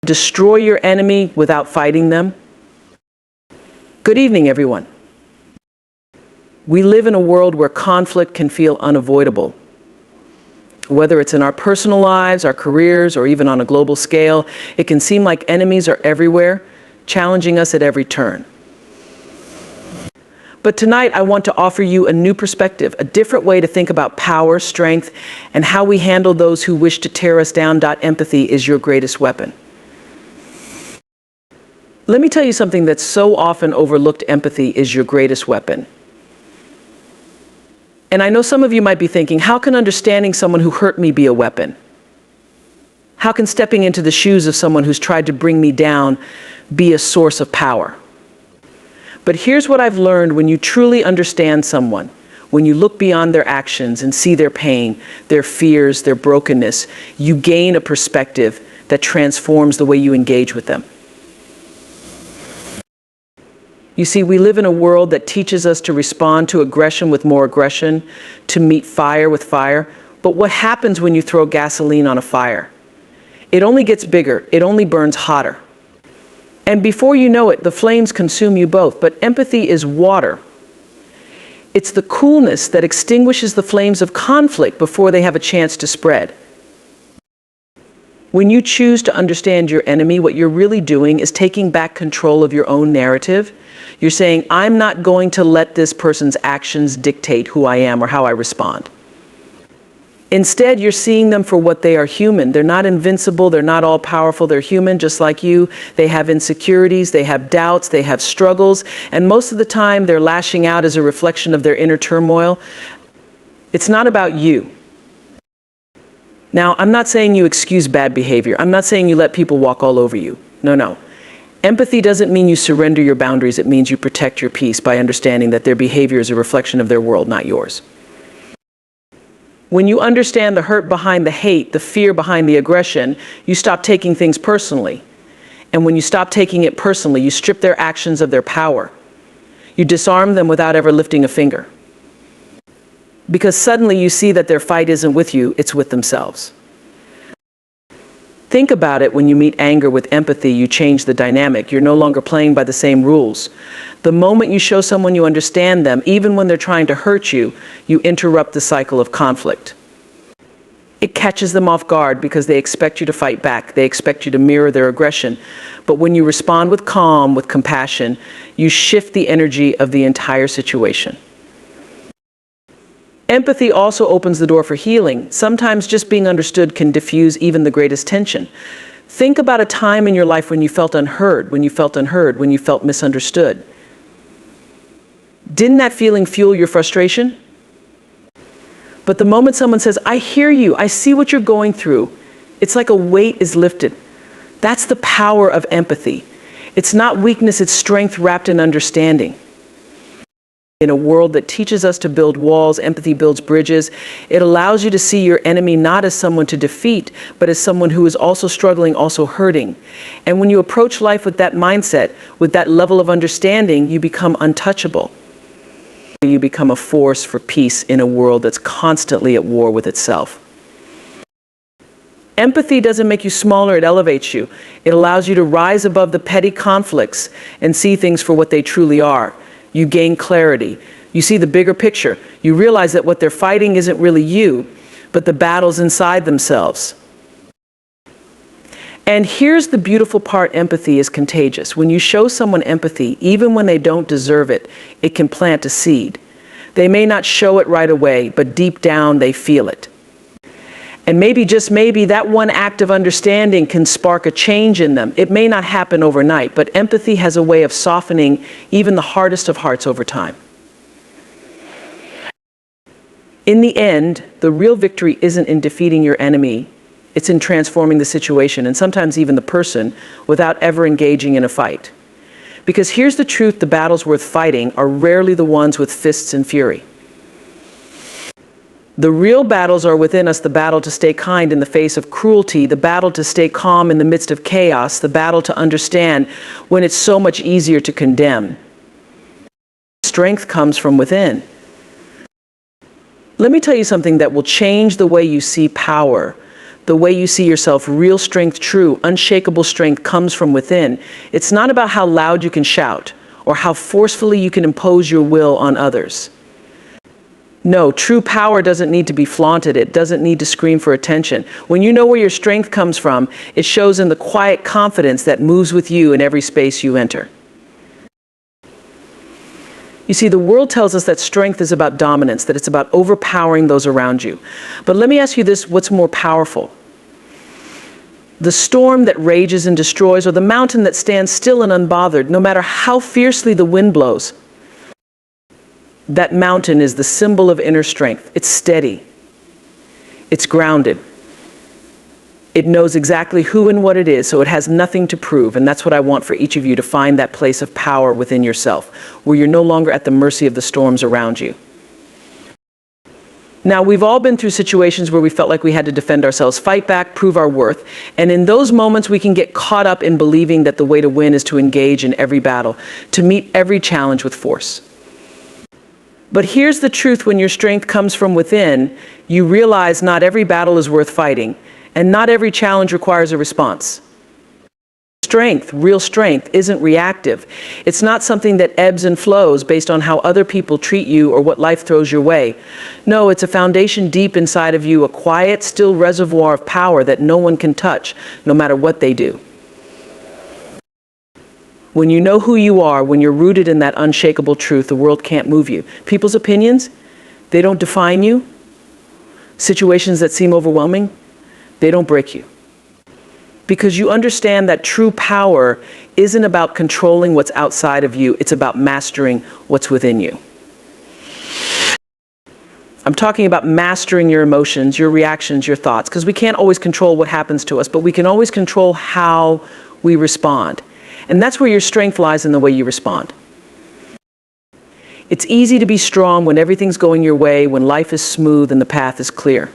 Destroy your enemy without fighting them? Good evening, everyone. We live in a world where conflict can feel unavoidable. Whether it's in our personal lives, our careers, or even on a global scale, it can seem like enemies are everywhere, challenging us at every turn. But tonight, I want to offer you a new perspective, a different way to think about power, strength, and how we handle those who wish to tear us down. Empathy is your greatest weapon. Let me tell you something that's so often overlooked. Empathy is your greatest weapon. And I know some of you might be thinking, how can understanding someone who hurt me be a weapon? How can stepping into the shoes of someone who's tried to bring me down be a source of power? But here's what I've learned: when you truly understand someone, when you look beyond their actions and see their pain, their fears, their brokenness, you gain a perspective that transforms the way you engage with them. You see, we live in a world that teaches us to respond to aggression with more aggression, to meet fire with fire. But what happens when you throw gasoline on a fire? It only gets bigger. It only burns hotter. And before you know it, the flames consume you both. But empathy is water. It's the coolness that extinguishes the flames of conflict before they have a chance to spread. When you choose to understand your enemy, what you're really doing is taking back control of your own narrative. You're saying, I'm not going to let this person's actions dictate who I am or how I respond. Instead, you're seeing them for what they are: human. They're not invincible. They're not all powerful. They're human, just like you. They have insecurities. They have doubts. They have struggles. And most of the time, they're lashing out as a reflection of their inner turmoil. It's not about you. Now, I'm not saying you excuse bad behavior. I'm not saying you let people walk all over you. No, no. Empathy doesn't mean you surrender your boundaries. It means you protect your peace by understanding that their behavior is a reflection of their world, not yours. When you understand the hurt behind the hate, the fear behind the aggression, you stop taking things personally. And when you stop taking it personally, you strip their actions of their power. You disarm them without ever lifting a finger. Because suddenly you see that their fight isn't with you, it's with themselves. Think about it: when you meet anger with empathy, you change the dynamic. You're no longer playing by the same rules. The moment you show someone you understand them, even when they're trying to hurt you, you interrupt the cycle of conflict. It catches them off guard because they expect you to fight back. They expect you to mirror their aggression. But when you respond with calm, with compassion, you shift the energy of the entire situation. Empathy also opens the door for healing. Sometimes just being understood can diffuse even the greatest tension. Think about a time in your life when you felt unheard, when you felt misunderstood. Didn't that feeling fuel your frustration? But the moment someone says, I hear you, I see what you're going through, it's like a weight is lifted. That's the power of empathy. It's not weakness, it's strength wrapped in understanding. In a world that teaches us to build walls, empathy builds bridges. It allows you to see your enemy not as someone to defeat, but as someone who is also struggling, also hurting. And when you approach life with that mindset, with that level of understanding, you become untouchable. You become a force for peace in a world that's constantly at war with itself. Empathy doesn't make you smaller, it elevates you. It allows you to rise above the petty conflicts and see things for what they truly are. You gain clarity. You see the bigger picture. You realize that what they're fighting isn't really you, but the battles inside themselves. And here's the beautiful part: empathy is contagious. When you show someone empathy, even when they don't deserve it, it can plant a seed. They may not show it right away, but deep down they feel it. And maybe, just maybe, that one act of understanding can spark a change in them. It may not happen overnight, but empathy has a way of softening even the hardest of hearts over time. In the end, the real victory isn't in defeating your enemy. It's in transforming the situation, and sometimes even the person, without ever engaging in a fight. Because here's the truth: the battles worth fighting are rarely the ones with fists and fury. The real battles are within us: the battle to stay kind in the face of cruelty, the battle to stay calm in the midst of chaos, the battle to understand when it's so much easier to condemn. Strength comes from within. Let me tell you something that will change the way you see power. the way you see yourself, real strength, true, unshakable strength comes from within. It's not about how loud you can shout or how forcefully you can impose your will on others. No, true power doesn't need to be flaunted. It doesn't need to scream for attention. When you know where your strength comes from, it shows in the quiet confidence that moves with you in every space you enter. You see, the world tells us that strength is about dominance, that it's about overpowering those around you. But let me ask you this, what's more powerful? The storm that rages and destroys, or the mountain that stands still and unbothered, no matter how fiercely the wind blows? That mountain is the symbol of inner strength. It's steady. It's grounded. It knows exactly who and what it is, so it has nothing to prove. And that's what I want for each of you, to find that place of power within yourself, where you're no longer at the mercy of the storms around you. Now, we've all been through situations where we felt like we had to defend ourselves, fight back, prove our worth. And in those moments, we can get caught up in believing that the way to win is to engage in every battle, to meet every challenge with force. But here's the truth: when your strength comes from within, you realize not every battle is worth fighting, and not every challenge requires a response. Strength, real strength, isn't reactive. It's not something that ebbs and flows based on how other people treat you or what life throws your way. No, it's a foundation deep inside of you, a quiet, still reservoir of power that no one can touch, no matter what they do. When you know who you are, when you're rooted in that unshakable truth, the world can't move you. People's opinions, they don't define you. Situations that seem overwhelming, they don't break you. Because you understand that true power isn't about controlling what's outside of you, it's about mastering what's within you. I'm talking about mastering your emotions, your reactions, your thoughts, because we can't always control what happens to us, but we can always control how we respond. And that's where your strength lies, in the way you respond. It's easy to be strong when everything's going your way, when life is smooth and the path is clear.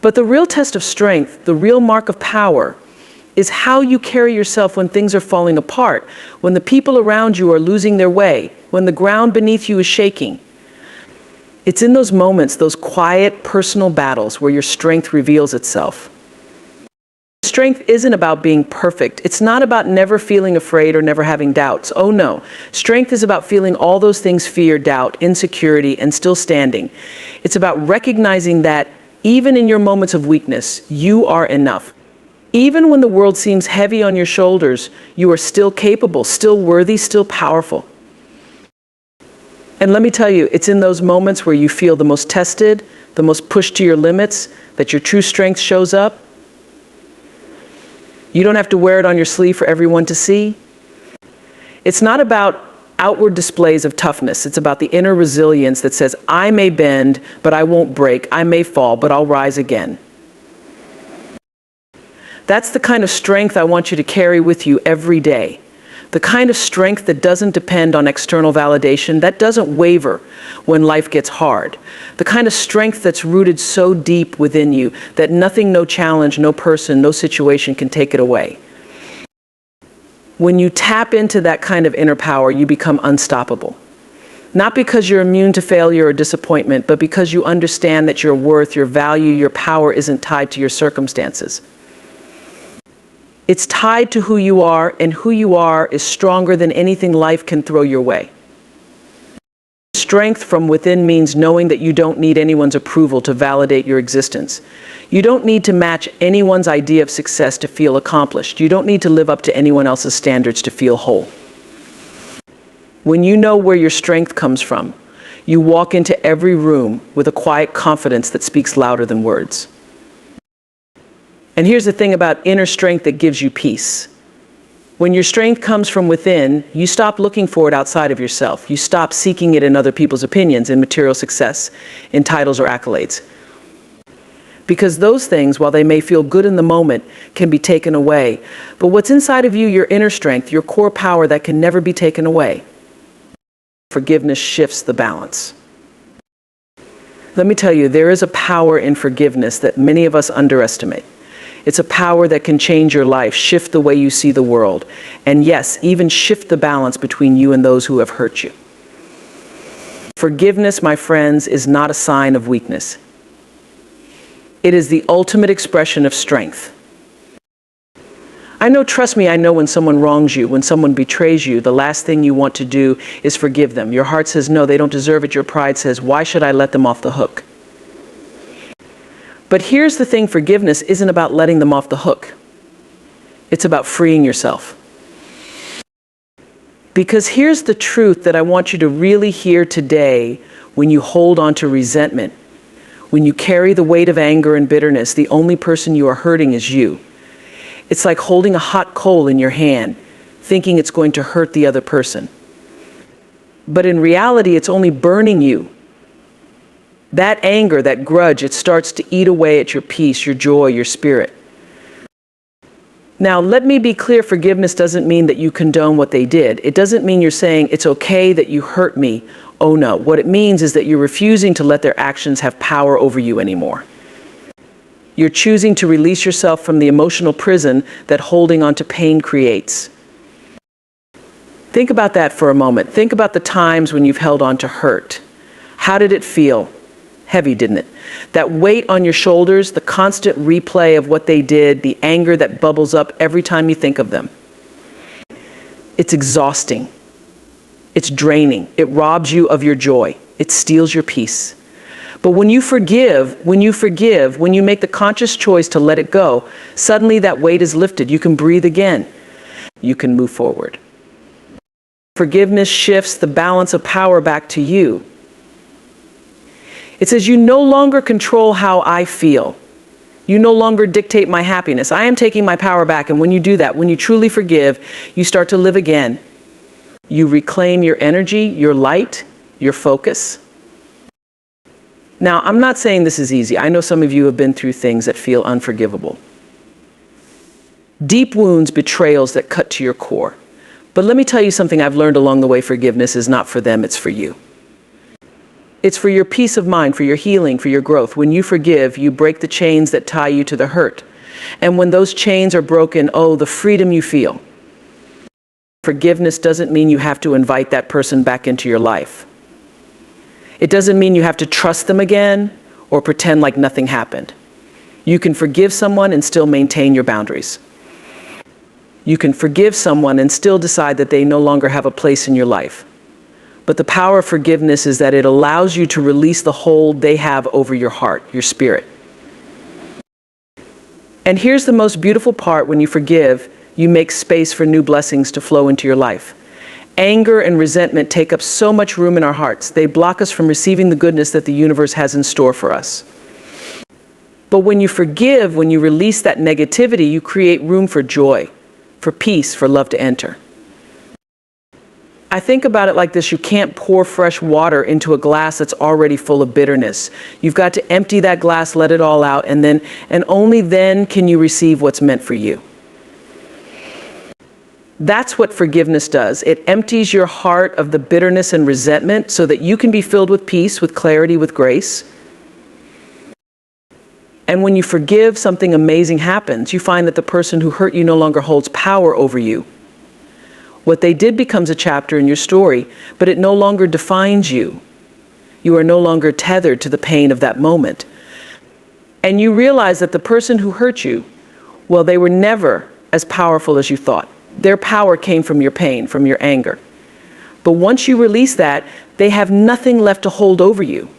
But the real test of strength, the real mark of power, is how you carry yourself when things are falling apart, when the people around you are losing their way, when the ground beneath you is shaking. It's in those moments, those quiet, personal battles, where your strength reveals itself. Strength isn't about being perfect. It's not about never feeling afraid or never having doubts. Oh no. Strength is about feeling all those things: fear, doubt, insecurity, and still standing. It's about recognizing that even in your moments of weakness, you are enough. Even when the world seems heavy on your shoulders, you are still capable, still worthy, still powerful. And let me tell you, it's in those moments where you feel the most tested, the most pushed to your limits, that your true strength shows up. You don't have to wear it on your sleeve for everyone to see. It's not about outward displays of toughness. It's about the inner resilience that says, I may bend, but I won't break. I may fall, but I'll rise again. That's the kind of strength I want you to carry with you every day. The kind of strength that doesn't depend on external validation, that doesn't waver when life gets hard. The kind of strength that's rooted so deep within you that nothing, no challenge, no person, no situation can take it away. When you tap into that kind of inner power, you become unstoppable. Not because you're immune to failure or disappointment, but because you understand that your worth, your value, your power isn't tied to your circumstances. It's tied to who you are, and who you are is stronger than anything life can throw your way. Strength from within means knowing that you don't need anyone's approval to validate your existence. You don't need to match anyone's idea of success to feel accomplished. You don't need to live up to anyone else's standards to feel whole. When you know where your strength comes from, you walk into every room with a quiet confidence that speaks louder than words. And here's the thing about inner strength that gives you peace. When your strength comes from within, you stop looking for it outside of yourself. You stop seeking it in other people's opinions, in material success, in titles or accolades. Because those things, while they may feel good in the moment, can be taken away. But what's inside of you, your inner strength, your core power, that can never be taken away. Forgiveness shifts the balance. Let me tell you, there is a power in forgiveness that many of us underestimate. It's a power that can change your life, shift the way you see the world, and yes, even shift the balance between you and those who have hurt you. Forgiveness, my friends, is not a sign of weakness. It is the ultimate expression of strength. I know, trust me, I know when someone wrongs you, when someone betrays you, the last thing you want to do is forgive them. Your heart says, no, they don't deserve it. Your pride says, why should I let them off the hook? But here's the thing, forgiveness isn't about letting them off the hook. It's about freeing yourself. Because here's the truth that I want you to really hear today. When you hold on to resentment, when you carry the weight of anger and bitterness, the only person you are hurting is you. It's like holding a hot coal in your hand, thinking it's going to hurt the other person. But in reality, it's only burning you. That anger, that grudge, it starts to eat away at your peace, your joy, your spirit. Now, let me be clear, forgiveness doesn't mean that you condone what they did. It doesn't mean you're saying, it's okay that you hurt me. Oh no, what it means is that you're refusing to let their actions have power over you anymore. You're choosing to release yourself from the emotional prison that holding on to pain creates. Think about that for a moment. Think about the times when you've held on to hurt. How did it feel? Heavy, didn't it? That weight on your shoulders, the constant replay of what they did, the anger that bubbles up every time you think of them. It's exhausting. It's draining. It robs you of your joy. It steals your peace. But when you forgive, when you make the conscious choice to let it go, suddenly that weight is lifted. You can breathe again. You can move forward. Forgiveness shifts the balance of power back to you. It says, you no longer control how I feel. You no longer dictate my happiness. I am taking my power back. And when you do that, when you truly forgive, you start to live again. You reclaim your energy, your light, your focus. Now, I'm not saying this is easy. I know some of you have been through things that feel unforgivable. Deep wounds, betrayals that cut to your core. But let me tell you something I've learned along the way. Forgiveness is not for them, it's for you. It's for your peace of mind, for your healing, for your growth. When you forgive, you break the chains that tie you to the hurt. And when those chains are broken, oh, the freedom you feel. Forgiveness doesn't mean you have to invite that person back into your life. It doesn't mean you have to trust them again or pretend like nothing happened. You can forgive someone and still maintain your boundaries. You can forgive someone and still decide that they no longer have a place in your life. But the power of forgiveness is that it allows you to release the hold they have over your heart, your spirit. And here's the most beautiful part: when you forgive, you make space for new blessings to flow into your life. Anger and resentment take up so much room in our hearts. They block us from receiving the goodness that the universe has in store for us. But when you forgive, when you release that negativity, you create room for joy, for peace, for love to enter. I think about it like this: you can't pour fresh water into a glass that's already full of bitterness. You've got to empty that glass, let it all out, and only then can you receive what's meant for you. That's what forgiveness does. It empties your heart of the bitterness and resentment so that you can be filled with peace, with clarity, with grace. And when you forgive, something amazing happens. You find that the person who hurt you no longer holds power over you. What they did becomes a chapter in your story, but it no longer defines you. You are no longer tethered to the pain of that moment. And you realize that the person who hurt you, well, they were never as powerful as you thought. Their power came from your pain, from your anger. But once you release that, they have nothing left to hold over you.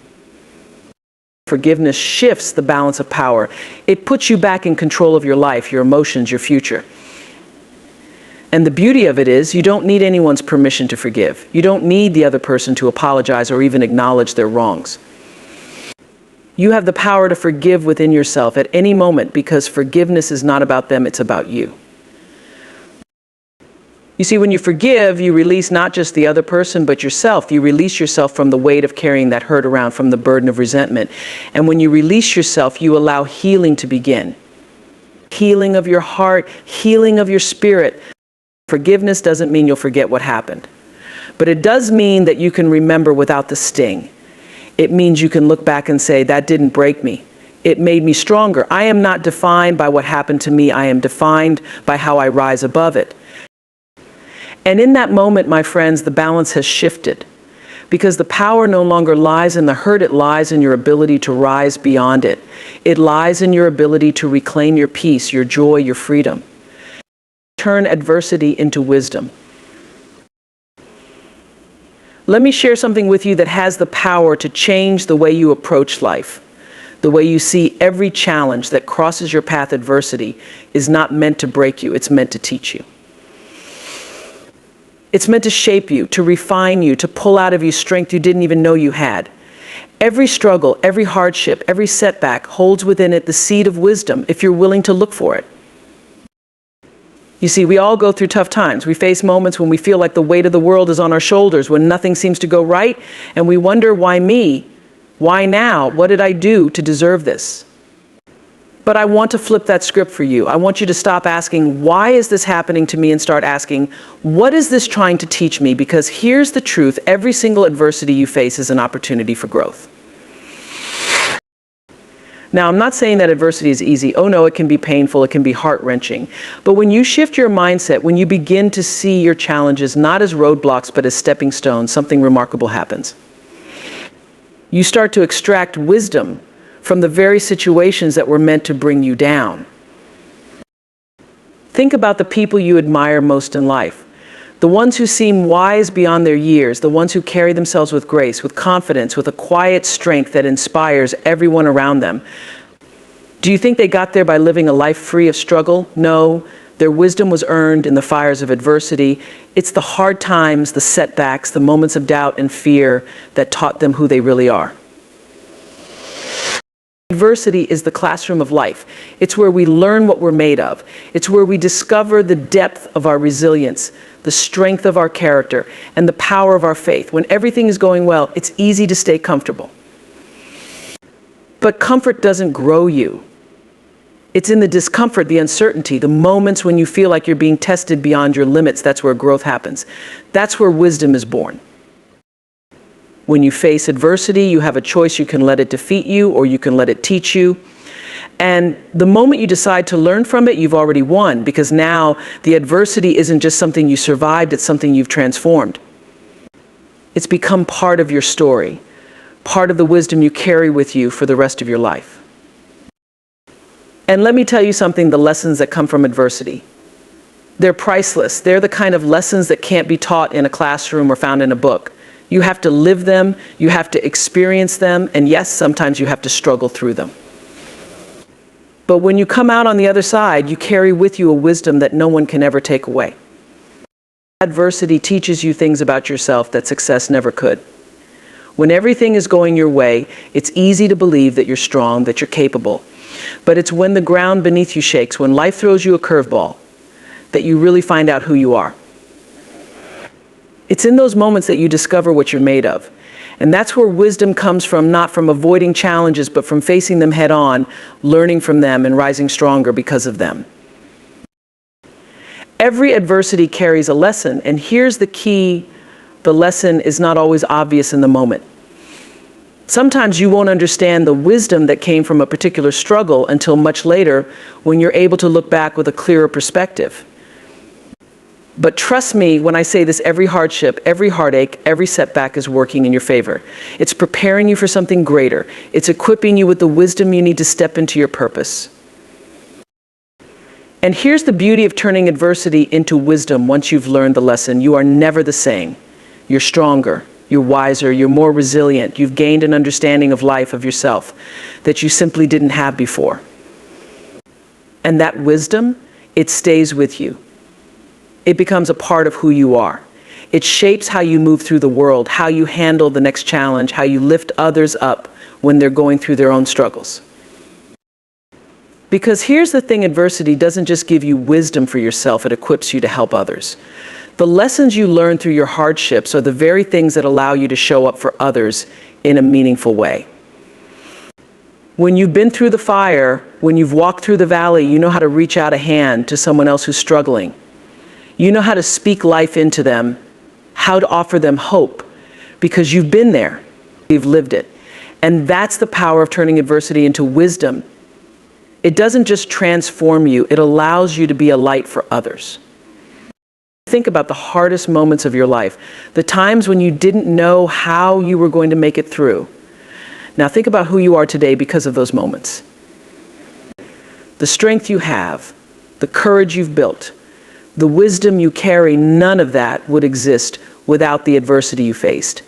Forgiveness shifts the balance of power. It puts you back in control of your life, your emotions, your future. And the beauty of it is, you don't need anyone's permission to forgive. You don't need the other person to apologize or even acknowledge their wrongs. You have the power to forgive within yourself at any moment, because forgiveness is not about them, it's about you. You see, when you forgive, you release not just the other person, but yourself. You release yourself from the weight of carrying that hurt around, from the burden of resentment. And when you release yourself, you allow healing to begin. Healing of your heart, healing of your spirit. Forgiveness doesn't mean you'll forget what happened, but it does mean that you can remember without the sting. It means you can look back and say, that didn't break me. It made me stronger. I am not defined by what happened to me. I am defined by how I rise above it. And in that moment, my friends, the balance has shifted. Because the power no longer lies in the hurt, it lies in your ability to rise beyond it. It lies in your ability to reclaim your peace, your joy, your freedom. Turn adversity into wisdom. Let me share something with you that has the power to change the way you approach life. The way you see every challenge that crosses your path. Adversity is not meant to break you, it's meant to teach you. It's meant to shape you, to refine you, to pull out of you strength you didn't even know you had. Every struggle, every hardship, every setback holds within it the seed of wisdom if you're willing to look for it. You see, we all go through tough times. We face moments when we feel like the weight of the world is on our shoulders, when nothing seems to go right, and we wonder, why me? Why now? What did I do to deserve this? But I want to flip that script for you. I want you to stop asking, why is this happening to me, and start asking, what is this trying to teach me? Because here's the truth, every single adversity you face is an opportunity for growth. Now, I'm not saying that adversity is easy. Oh no, it can be painful, it can be heart-wrenching. But when you shift your mindset, when you begin to see your challenges not as roadblocks but as stepping stones, something remarkable happens. You start to extract wisdom from the very situations that were meant to bring you down. Think about the people you admire most in life. The ones who seem wise beyond their years, the ones who carry themselves with grace, with confidence, with a quiet strength that inspires everyone around them. Do you think they got there by living a life free of struggle? No, their wisdom was earned in the fires of adversity. It's the hard times, the setbacks, the moments of doubt and fear that taught them who they really are. Adversity is the classroom of life. It's where we learn what we're made of. It's where we discover the depth of our resilience, the strength of our character, and the power of our faith. When everything is going well, it's easy to stay comfortable. But comfort doesn't grow you. It's in the discomfort, the uncertainty, the moments when you feel like you're being tested beyond your limits. That's where growth happens. That's where wisdom is born. When you face adversity, you have a choice. You can let it defeat you, or you can let it teach you. And the moment you decide to learn from it, you've already won, because now the adversity isn't just something you survived, it's something you've transformed. It's become part of your story, part of the wisdom you carry with you for the rest of your life. And let me tell you something, the lessons that come from adversity, they're priceless. They're the kind of lessons that can't be taught in a classroom or found in a book. You have to live them, you have to experience them, and yes, sometimes you have to struggle through them. But when you come out on the other side, you carry with you a wisdom that no one can ever take away. Adversity teaches you things about yourself that success never could. When everything is going your way, it's easy to believe that you're strong, that you're capable. But it's when the ground beneath you shakes, when life throws you a curveball, that you really find out who you are. It's in those moments that you discover what you're made of. And that's where wisdom comes from, not from avoiding challenges, but from facing them head on, learning from them, and rising stronger because of them. Every adversity carries a lesson, and here's the key: the lesson is not always obvious in the moment. Sometimes you won't understand the wisdom that came from a particular struggle until much later, when you're able to look back with a clearer perspective. But trust me when I say this, every hardship, every heartache, every setback is working in your favor. It's preparing you for something greater. It's equipping you with the wisdom you need to step into your purpose. And here's the beauty of turning adversity into wisdom. Once you've learned the lesson, you are never the same. You're stronger, you're wiser, you're more resilient. You've gained an understanding of life, of yourself, that you simply didn't have before. And that wisdom, it stays with you. It becomes a part of who you are. It shapes how you move through the world, how you handle the next challenge, how you lift others up when they're going through their own struggles. Because here's the thing, adversity doesn't just give you wisdom for yourself, it equips you to help others. The lessons you learn through your hardships are the very things that allow you to show up for others in a meaningful way. When you've been through the fire, when you've walked through the valley, you know how to reach out a hand to someone else who's struggling. You know how to speak life into them, how to offer them hope, because you've been there, you've lived it. And that's the power of turning adversity into wisdom. It doesn't just transform you, it allows you to be a light for others. Think about the hardest moments of your life, the times when you didn't know how you were going to make it through. Now think about who you are today because of those moments. The strength you have, the courage you've built, the wisdom you carry, none of that would exist without the adversity you faced.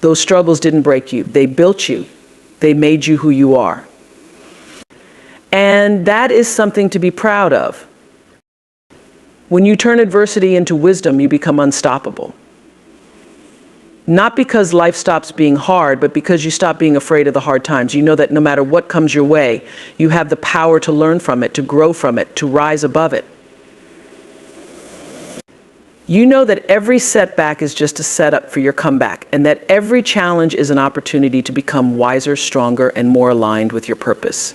Those struggles didn't break you. They built you. They made you who you are. And that is something to be proud of. When you turn adversity into wisdom, you become unstoppable. Not because life stops being hard, but because you stop being afraid of the hard times. You know that no matter what comes your way, you have the power to learn from it, to grow from it, to rise above it. You know that every setback is just a setup for your comeback, and that every challenge is an opportunity to become wiser, stronger, and more aligned with your purpose.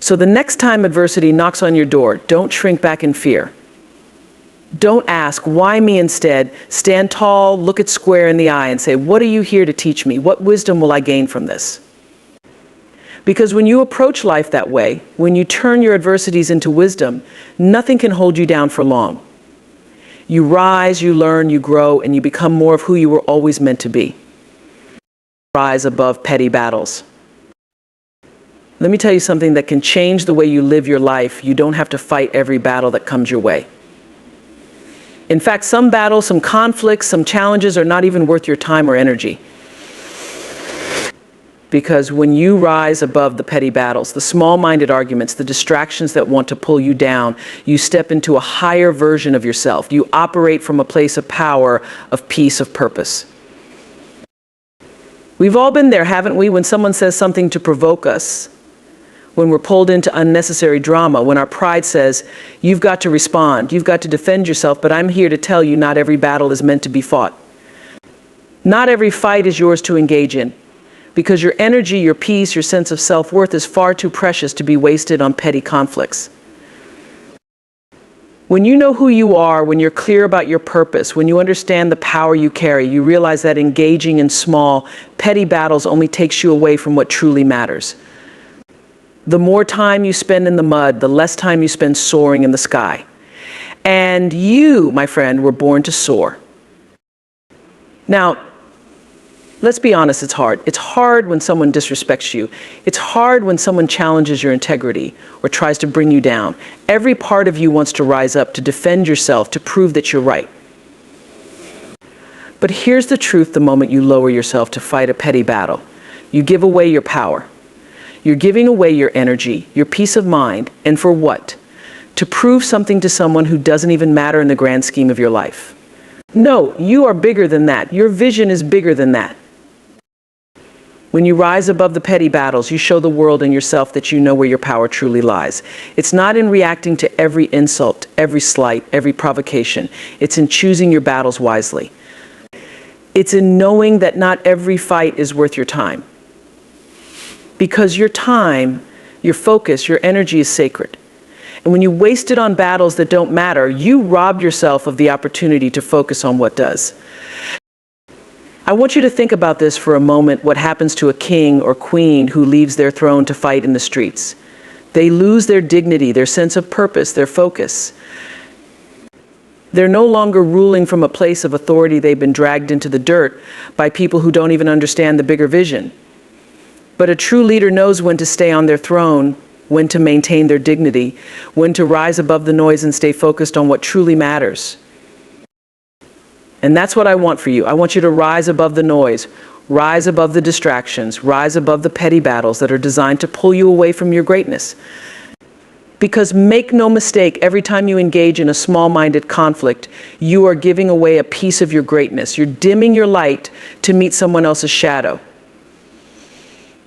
So the next time adversity knocks on your door, don't shrink back in fear. Don't ask, why me instead? Stand tall, look it square in the eye and say, what are you here to teach me? What wisdom will I gain from this? Because when you approach life that way, when you turn your adversities into wisdom, nothing can hold you down for long. You rise, you learn, you grow, and you become more of who you were always meant to be. Rise above petty battles. Let me tell you something that can change the way you live your life. You don't have to fight every battle that comes your way. In fact, some battles, some conflicts, some challenges are not even worth your time or energy. Because when you rise above the petty battles, the small-minded arguments, the distractions that want to pull you down, you step into a higher version of yourself. You operate from a place of power, of peace, of purpose. We've all been there, haven't we, when someone says something to provoke us, when we're pulled into unnecessary drama, when our pride says, you've got to respond, you've got to defend yourself, but I'm here to tell you not every battle is meant to be fought. Not every fight is yours to engage in, because your energy, your peace, your sense of self-worth is far too precious to be wasted on petty conflicts. When you know who you are, when you're clear about your purpose, when you understand the power you carry, you realize that engaging in small, petty battles only takes you away from what truly matters. The more time you spend in the mud, the less time you spend soaring in the sky. And you, my friend, were born to soar. Now, let's be honest, it's hard. It's hard when someone disrespects you. It's hard when someone challenges your integrity or tries to bring you down. Every part of you wants to rise up, to defend yourself, to prove that you're right. But here's the truth the moment you lower yourself to fight a petty battle. You give away your power. You're giving away your energy, your peace of mind, and for what? To prove something to someone who doesn't even matter in the grand scheme of your life. No, you are bigger than that. Your vision is bigger than that. When you rise above the petty battles, you show the world and yourself that you know where your power truly lies. It's not in reacting to every insult, every slight, every provocation. It's in choosing your battles wisely. It's in knowing that not every fight is worth your time. Because your time, your focus, your energy is sacred. And when you waste it on battles that don't matter, you rob yourself of the opportunity to focus on what does. I want you to think about this for a moment, what happens to a king or queen who leaves their throne to fight in the streets. They lose their dignity, their sense of purpose, their focus. They're no longer ruling from a place of authority. They've been dragged into the dirt by people who don't even understand the bigger vision. But a true leader knows when to stay on their throne, when to maintain their dignity, when to rise above the noise and stay focused on what truly matters. And that's what I want for you. I want you to rise above the noise, rise above the distractions, rise above the petty battles that are designed to pull you away from your greatness. Because make no mistake, every time you engage in a small-minded conflict, you are giving away a piece of your greatness. You're dimming your light to meet someone else's shadow.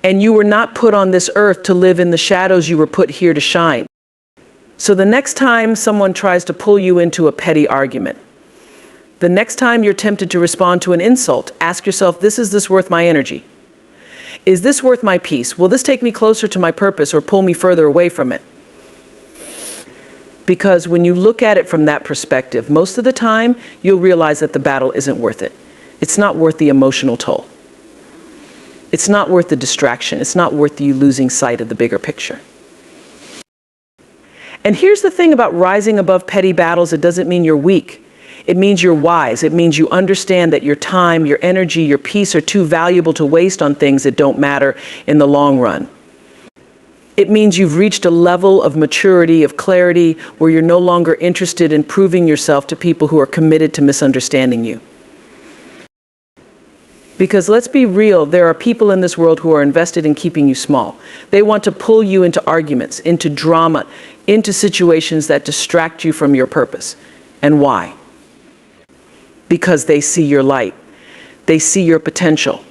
And you were not put on this earth to live in the shadows. You were put here to shine. So the next time someone tries to pull you into a petty argument, the next time you're tempted to respond to an insult, ask yourself, is this worth my energy? Is this worth my peace? Will this take me closer to my purpose or pull me further away from it? Because when you look at it from that perspective, most of the time, you'll realize that the battle isn't worth it. It's not worth the emotional toll. It's not worth the distraction. It's not worth you losing sight of the bigger picture. And here's the thing about rising above petty battles: it doesn't mean you're weak. It means you're wise. It means you understand that your time, your energy, your peace are too valuable to waste on things that don't matter in the long run. It means you've reached a level of maturity, of clarity, where you're no longer interested in proving yourself to people who are committed to misunderstanding you. Because let's be real, there are people in this world who are invested in keeping you small. They want to pull you into arguments, into drama, into situations that distract you from your purpose. And why? Because they see your light. They see your potential.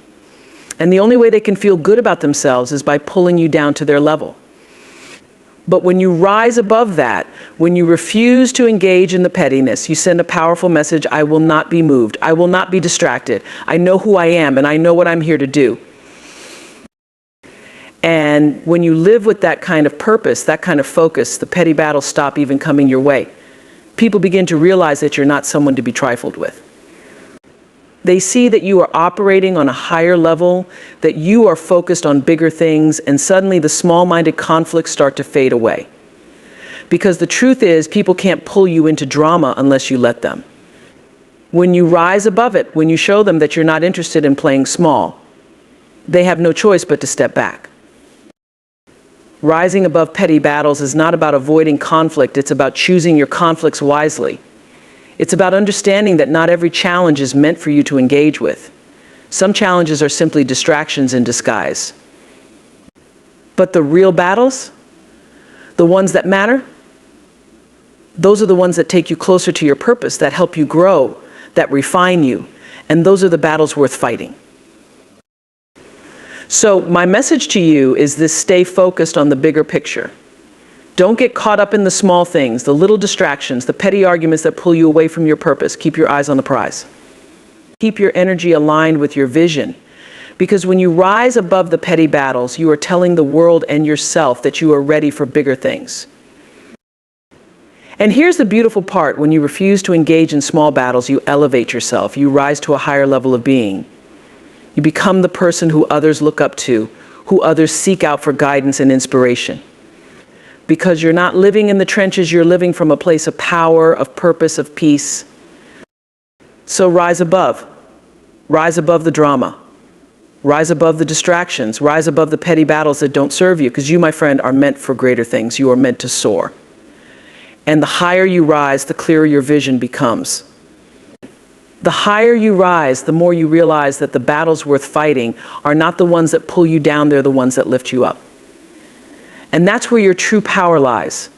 And the only way they can feel good about themselves is by pulling you down to their level. But when you rise above that, when you refuse to engage in the pettiness, you send a powerful message: I will not be moved. I will not be distracted. I know who I am, and I know what I'm here to do. And when you live with that kind of purpose, that kind of focus, the petty battles stop even coming your way. People begin to realize that you're not someone to be trifled with. They see that you are operating on a higher level, that you are focused on bigger things, and suddenly the small-minded conflicts start to fade away. Because the truth is, people can't pull you into drama unless you let them. When you rise above it, when you show them that you're not interested in playing small, they have no choice but to step back. Rising above petty battles is not about avoiding conflict, it's about choosing your conflicts wisely. It's about understanding that not every challenge is meant for you to engage with. Some challenges are simply distractions in disguise. But the real battles, the ones that matter, those are the ones that take you closer to your purpose, that help you grow, that refine you. And those are the battles worth fighting. So my message to you is this: stay focused on the bigger picture. Don't get caught up in the small things, the little distractions, the petty arguments that pull you away from your purpose. Keep your eyes on the prize. Keep your energy aligned with your vision. Because when you rise above the petty battles, you are telling the world and yourself that you are ready for bigger things. And here's the beautiful part: when you refuse to engage in small battles, you elevate yourself. You rise to a higher level of being. You become the person who others look up to, who others seek out for guidance and inspiration. Because you're not living in the trenches, you're living from a place of power, of purpose, of peace. So rise above. Rise above the drama. Rise above the distractions. Rise above the petty battles that don't serve you, because you, my friend, are meant for greater things. You are meant to soar. And the higher you rise, the clearer your vision becomes. The higher you rise, the more you realize that the battles worth fighting are not the ones that pull you down, they're the ones that lift you up. And that's where your true power lies.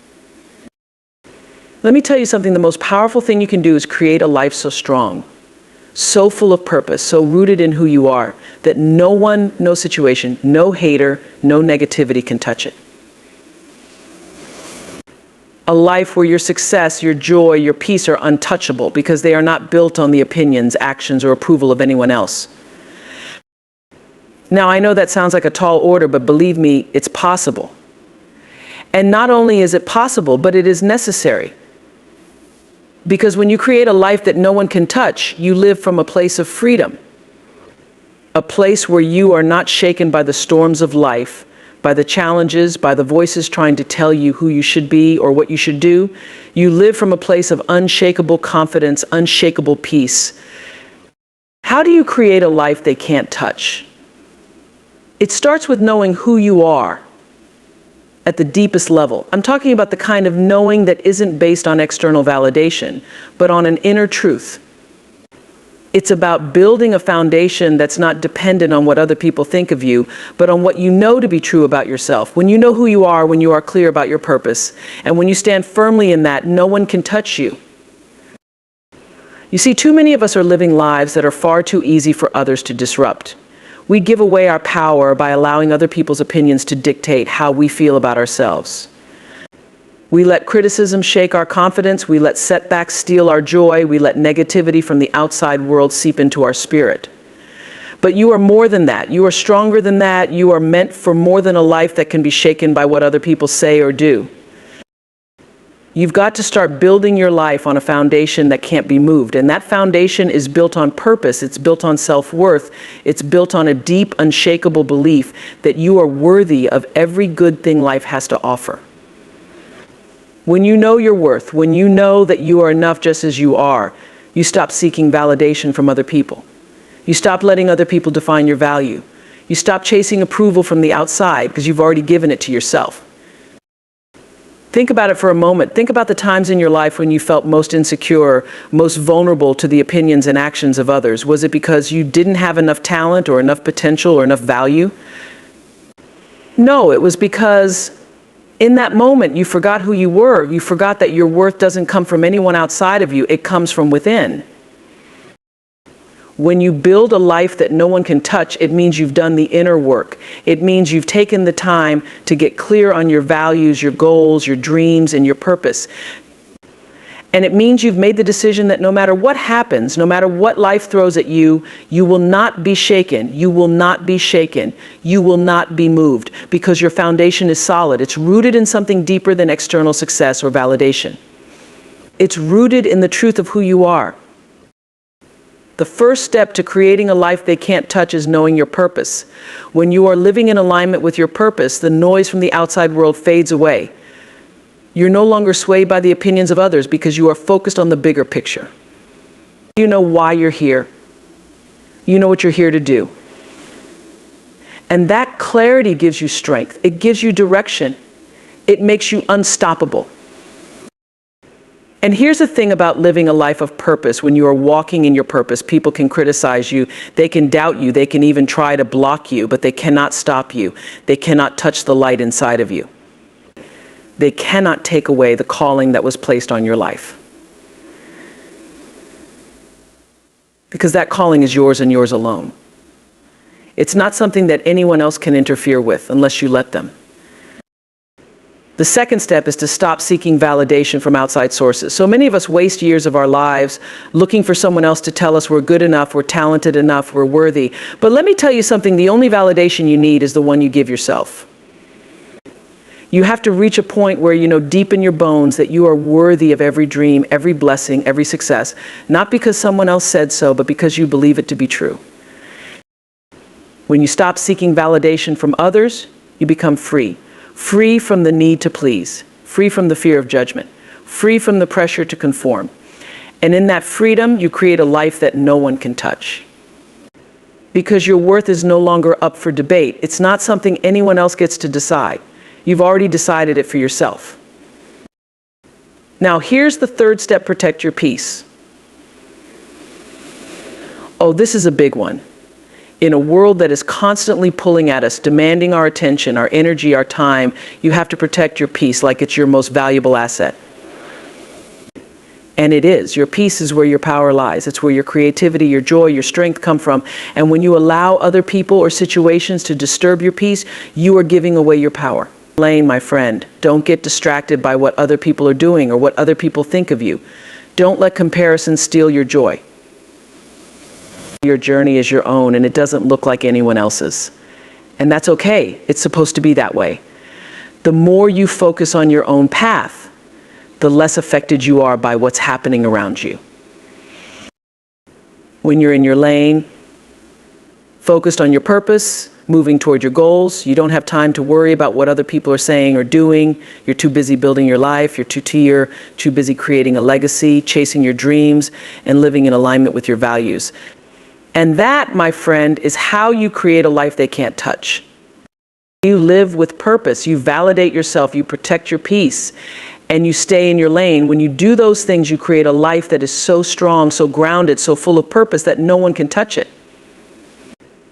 Let me tell you something: the most powerful thing you can do is create a life so strong, so full of purpose, so rooted in who you are, that no one, no situation, no hater, no negativity can touch it. A life where your success, your joy, your peace are untouchable, because they are not built on the opinions, actions, or approval of anyone else. Now, I know that sounds like a tall order, but believe me, it's possible. And not only is it possible, but it is necessary. Because when you create a life that no one can touch, you live from a place of freedom. A place where you are not shaken by the storms of life, by the challenges, by the voices trying to tell you who you should be or what you should do. You live from a place of unshakable confidence, unshakable peace. How do you create a life they can't touch? It starts with knowing who you are at the deepest level. I'm talking about the kind of knowing that isn't based on external validation, but on an inner truth. It's about building a foundation that's not dependent on what other people think of you, but on what you know to be true about yourself. When you know who you are, when you are clear about your purpose, and when you stand firmly in that, no one can touch you. You see, too many of us are living lives that are far too easy for others to disrupt. We give away our power by allowing other people's opinions to dictate how we feel about ourselves. We let criticism shake our confidence. We let setbacks steal our joy. We let negativity from the outside world seep into our spirit. But you are more than that. You are stronger than that. You are meant for more than a life that can be shaken by what other people say or do. You've got to start building your life on a foundation that can't be moved. And that foundation is built on purpose. It's built on self-worth. It's built on a deep, unshakable belief that you are worthy of every good thing life has to offer. When you know your worth, when you know that you are enough just as you are, you stop seeking validation from other people. You stop letting other people define your value. You stop chasing approval from the outside because you've already given it to yourself. Think about it for a moment. Think about the times in your life when you felt most insecure, most vulnerable to the opinions and actions of others. Was it because you didn't have enough talent or enough potential or enough value? No, it was because in that moment you forgot who you were. You forgot that your worth doesn't come from anyone outside of you. It comes from within. When you build a life that no one can touch, it means you've done the inner work. It means you've taken the time to get clear on your values, your goals, your dreams, and your purpose. And it means you've made the decision that no matter what happens, no matter what life throws at you, you will not be shaken. You will not be shaken. You will not be moved because your foundation is solid. It's rooted in something deeper than external success or validation. It's rooted in the truth of who you are. The first step to creating a life they can't touch is knowing your purpose. When you are living in alignment with your purpose, the noise from the outside world fades away. You're no longer swayed by the opinions of others because you are focused on the bigger picture. You know why you're here. You know what you're here to do. And that clarity gives you strength. It gives you direction. It makes you unstoppable. And here's the thing about living a life of purpose. When you are walking in your purpose, people can criticize you, they can doubt you, they can even try to block you, but they cannot stop you. They cannot touch the light inside of you. They cannot take away the calling that was placed on your life. Because that calling is yours and yours alone. It's not something that anyone else can interfere with unless you let them. The second step is to stop seeking validation from outside sources. So many of us waste years of our lives looking for someone else to tell us we're good enough, we're talented enough, we're worthy. But let me tell you something, the only validation you need is the one you give yourself. You have to reach a point where you know deep in your bones that you are worthy of every dream, every blessing, every success, not because someone else said so, but because you believe it to be true. When you stop seeking validation from others, you become free. Free from the need to please, free from the fear of judgment, free from the pressure to conform. And in that freedom, you create a life that no one can touch. Because your worth is no longer up for debate. It's not something anyone else gets to decide. You've already decided it for yourself. Now, here's the third step: protect your peace. Oh, this is a big one. In a world that is constantly pulling at us, demanding our attention, our energy, our time, you have to protect your peace like it's your most valuable asset. And it is. Your peace is where your power lies. It's where your creativity, your joy, your strength come from. And when you allow other people or situations to disturb your peace, you are giving away your power. Lane, my friend, don't get distracted by what other people are doing or what other people think of you. Don't let comparison steal your joy. Your journey is your own, and it doesn't look like anyone else's. And that's okay. It's supposed to be that way. The more you focus on your own path, the less affected you are by what's happening around you. When you're in your lane, focused on your purpose, moving toward your goals, you don't have time to worry about what other people are saying or doing. You're too busy building your life. You're too busy creating a legacy, chasing your dreams, and living in alignment with your values. And that, my friend, is how you create a life they can't touch. You live with purpose. You validate yourself. You protect your peace. And you stay in your lane. When you do those things, you create a life that is so strong, so grounded, so full of purpose that no one can touch it.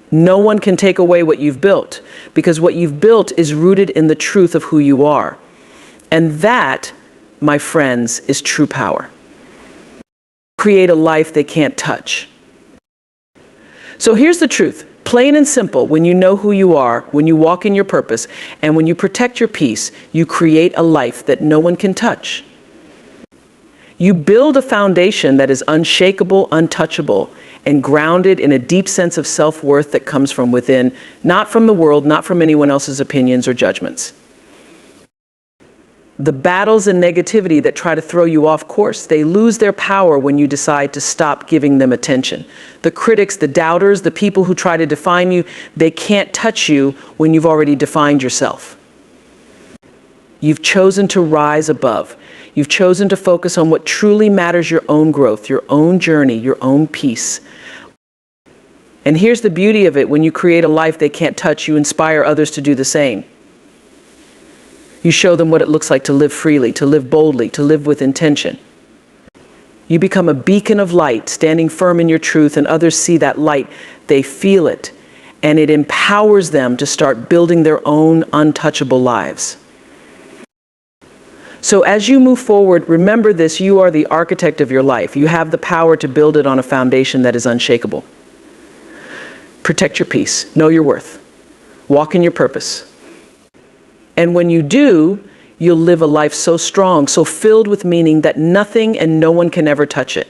No one can take away what you've built, because what you've built is rooted in the truth of who you are. And that, my friends, is true power. Create a life they can't touch. So here's the truth, plain and simple. When you know who you are, when you walk in your purpose, and when you protect your peace, you create a life that no one can touch. You build a foundation that is unshakable, untouchable, and grounded in a deep sense of self-worth that comes from within, not from the world, not from anyone else's opinions or judgments. The battles and negativity that try to throw you off course, they lose their power when you decide to stop giving them attention. The critics, the doubters, the people who try to define you, they can't touch you when you've already defined yourself. You've chosen to rise above. You've chosen to focus on what truly matters, your own growth, your own journey, your own peace. And here's the beauty of it: when you create a life they can't touch, you inspire others to do the same. You show them what it looks like to live freely, to live boldly, to live with intention. You become a beacon of light, standing firm in your truth, and others see that light, they feel it, and it empowers them to start building their own untouchable lives. So as you move forward, remember this: you are the architect of your life. You have the power to build it on a foundation that is unshakable. Protect your peace. Know your worth. Walk in your purpose. And when you do, you'll live a life so strong, so filled with meaning that nothing and no one can ever touch it.